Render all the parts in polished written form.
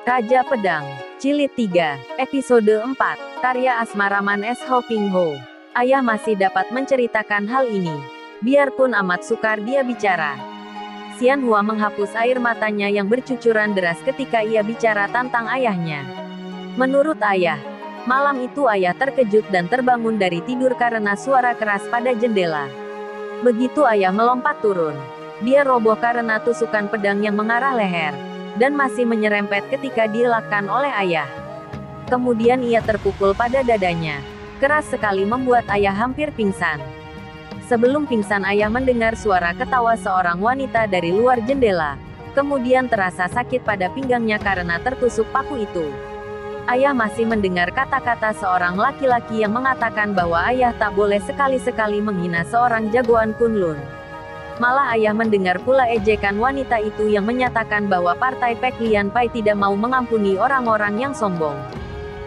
Raja Pedang, Jilid 3, Episode 4, karya Asmaraman S. Ho Ping Ho. Ayah masih dapat menceritakan hal ini. Biarpun amat sukar dia bicara. Xian Hua menghapus air matanya yang bercucuran deras ketika ia bicara tentang ayahnya. Menurut ayah, malam itu ayah terkejut dan terbangun dari tidur karena suara keras pada jendela. Begitu ayah melompat turun, dia roboh karena tusukan pedang yang mengarah leher, dan masih menyerempet ketika dielakkan oleh ayah. Kemudian ia terpukul pada dadanya. Keras sekali membuat ayah hampir pingsan. Sebelum pingsan ayah mendengar suara ketawa seorang wanita dari luar jendela. Kemudian terasa sakit pada pinggangnya karena tertusuk paku itu. Ayah masih mendengar kata-kata seorang laki-laki yang mengatakan bahwa ayah tak boleh sekali-sekali menghina seorang jagoan Kunlun. Malah ayah mendengar pula ejekan wanita itu yang menyatakan bahwa partai Pek Lian Pai tidak mau mengampuni orang-orang yang sombong.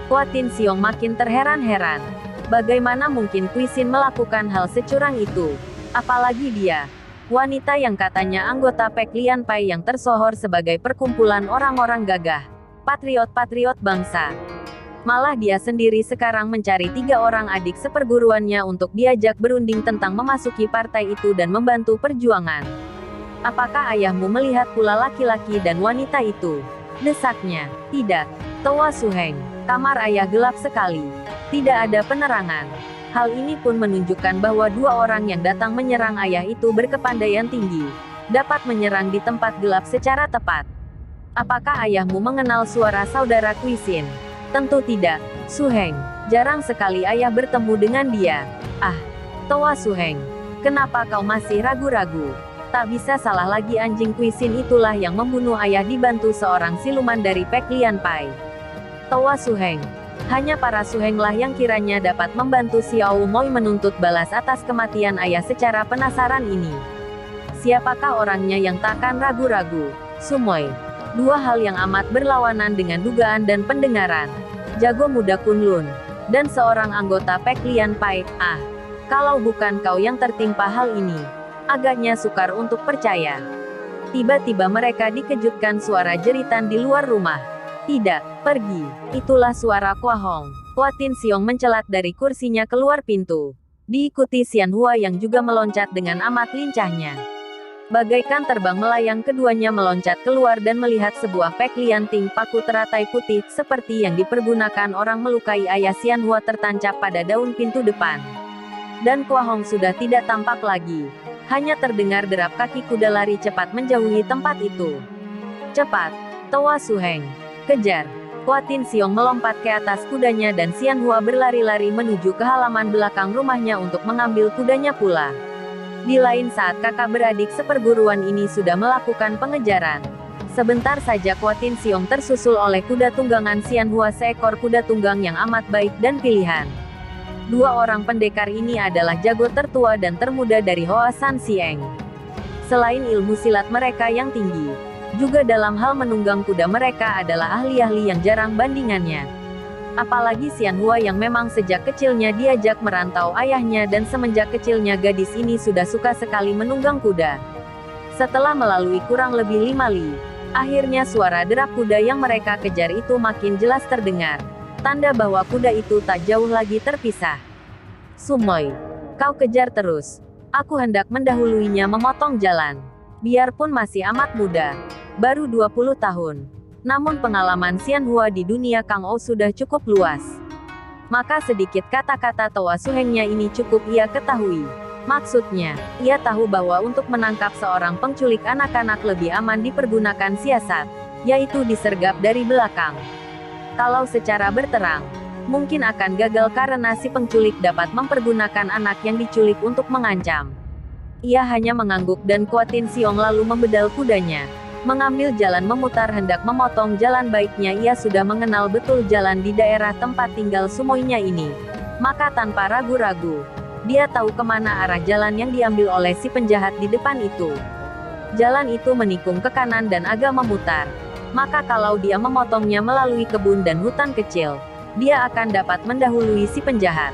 Hua Tinxiong makin terheran-heran. Bagaimana mungkin Kui Xin melakukan hal securang itu? Apalagi dia, wanita yang katanya anggota Pek Lian Pai yang tersohor sebagai perkumpulan orang-orang gagah, patriot-patriot bangsa. Malah dia sendiri sekarang mencari 3 orang adik seperguruannya untuk diajak berunding tentang memasuki partai itu dan membantu perjuangan. Apakah ayahmu melihat pula laki-laki dan wanita itu? Desaknya. Tidak. Toa Su Heng. Kamar ayah gelap sekali. Tidak ada penerangan. Hal ini pun menunjukkan bahwa 2 orang yang datang menyerang ayah itu berkepandaian tinggi. Dapat menyerang di tempat gelap secara tepat. Apakah ayahmu mengenal suara saudara Kui Xin? Tentu tidak, Su Heng. Jarang sekali ayah bertemu dengan dia. Ah, Toa Su Heng. Kenapa kau masih ragu-ragu? Tak bisa salah lagi anjing Kui Xin itulah yang membunuh ayah dibantu seorang siluman dari Pek Lian Pai. Toa Su Heng. Hanya para Su Heng lah yang kiranya dapat membantu Xiao Moi menuntut balas atas kematian ayah secara penasaran ini. Siapakah orangnya yang takkan ragu-ragu? Su Moi. 2 hal yang amat berlawanan dengan dugaan dan pendengaran. Jago muda Kunlun, dan seorang anggota Pek Lian Pai. Ah, kalau bukan kau yang tertimpa hal ini, agaknya sukar untuk percaya. Tiba-tiba mereka dikejutkan suara jeritan di luar rumah. Tidak, pergi. Itulah suara Kua Hong. Hua Tinxiong mencelat dari kursinya keluar pintu. Diikuti Xian Hua yang juga meloncat dengan amat lincahnya. Bagaikan terbang melayang keduanya meloncat keluar dan melihat sebuah Pek Lian Ting paku teratai putih seperti yang dipergunakan orang melukai ayah Xian Hua tertancap pada daun pintu depan. Dan Kua Hong sudah tidak tampak lagi. Hanya terdengar derap kaki kuda lari cepat menjauhi tempat itu. Cepat, Toa Su Heng. Kejar. Hua Tinxiong melompat ke atas kudanya dan Xian Hua berlari-lari menuju ke halaman belakang rumahnya untuk mengambil kudanya pula. Di lain saat kakak beradik seperguruan ini sudah melakukan pengejaran. Sebentar saja Hua Tinxiong tersusul oleh kuda tunggangan Xian Hua, seekor kuda tunggang yang amat baik dan pilihan. 2 orang pendekar ini adalah jago tertua dan termuda dari Hoa San Sieng. Selain ilmu silat mereka yang tinggi, juga dalam hal menunggang kuda mereka adalah ahli-ahli yang jarang bandingannya. Apalagi Xian Hua yang memang sejak kecilnya diajak merantau ayahnya dan semenjak kecilnya gadis ini sudah suka sekali menunggang kuda. Setelah melalui kurang lebih 5 li, akhirnya suara derap kuda yang mereka kejar itu makin jelas terdengar. Tanda bahwa kuda itu tak jauh lagi terpisah. Su Moi, kau kejar terus. Aku hendak mendahuluinya memotong jalan. Biarpun masih amat muda, baru 20 tahun. Namun pengalaman Xian Hua di dunia Kang Ou sudah cukup luas. Maka sedikit kata-kata Toa Su Hengnya ini cukup ia ketahui. Maksudnya, ia tahu bahwa untuk menangkap seorang penculik anak-anak lebih aman dipergunakan siasat, yaitu disergap dari belakang. Kalau secara berterang, mungkin akan gagal karena si penculik dapat mempergunakan anak yang diculik untuk mengancam. Ia hanya mengangguk dan Hua Tinxiong lalu membedal kudanya. Mengambil jalan memutar hendak memotong jalan. Baiknya ia sudah mengenal betul jalan di daerah tempat tinggal Sumoinya ini. Maka tanpa ragu-ragu, dia tahu kemana arah jalan yang diambil oleh si penjahat di depan itu. Jalan itu menikung ke kanan dan agak memutar. Maka kalau dia memotongnya melalui kebun dan hutan kecil, dia akan dapat mendahului si penjahat.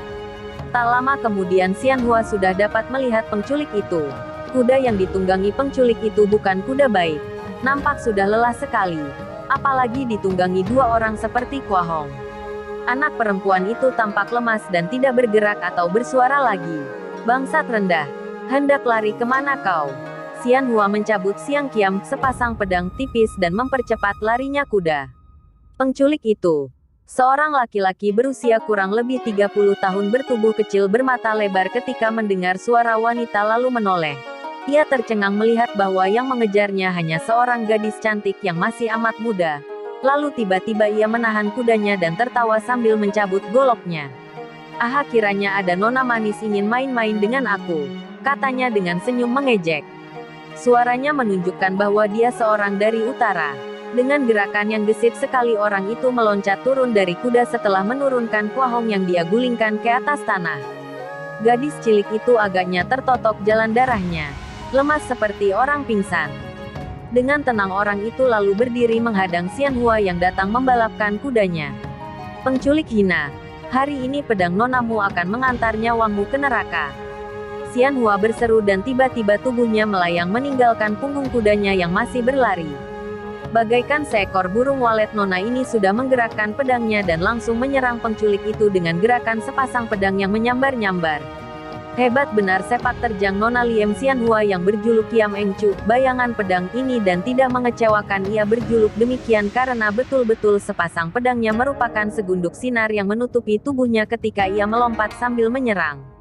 Tak lama kemudian Xian Hua sudah dapat melihat penculik itu. Kuda yang ditunggangi penculik itu bukan kuda baik. Nampak sudah lelah sekali. Apalagi ditunggangi dua orang seperti Kua Hong. Anak perempuan itu tampak lemas dan tidak bergerak atau bersuara lagi. Bangsat rendah. Hendak lari kemana kau? Xian Hua mencabut Siang Kiam, sepasang pedang tipis dan mempercepat larinya kuda. Penculik itu. Seorang laki-laki berusia kurang lebih 30 tahun bertubuh kecil bermata lebar ketika mendengar suara wanita lalu menoleh. Ia tercengang melihat bahwa yang mengejarnya hanya seorang gadis cantik yang masih amat muda. Lalu tiba-tiba ia menahan kudanya dan tertawa sambil mencabut goloknya. "Ah, kiranya ada nona manis ingin main-main dengan aku," katanya dengan senyum mengejek. Suaranya menunjukkan bahwa dia seorang dari utara. Dengan gerakan yang gesit sekali orang itu meloncat turun dari kuda setelah menurunkan Kua Hong yang dia gulingkan ke atas tanah. Gadis cilik itu agaknya tertotok jalan darahnya. Lemas seperti orang pingsan. Dengan tenang orang itu lalu berdiri menghadang Xian Hua yang datang membalapkan kudanya. "Penculik hina, hari ini pedang nonamu akan mengantar nyawamu ke neraka." Xian Hua berseru dan tiba-tiba tubuhnya melayang meninggalkan punggung kudanya yang masih berlari. Bagaikan seekor burung walet, nona ini sudah menggerakkan pedangnya dan langsung menyerang penculik itu dengan gerakan sepasang pedang yang menyambar-nyambar. Hebat benar sepak terjang Nona Liem Xian Hua yang berjuluk Kiam Eng Chu, bayangan pedang ini, dan tidak mengecewakan ia berjuluk demikian karena betul-betul sepasang pedangnya merupakan segunduk sinar yang menutupi tubuhnya ketika ia melompat sambil menyerang.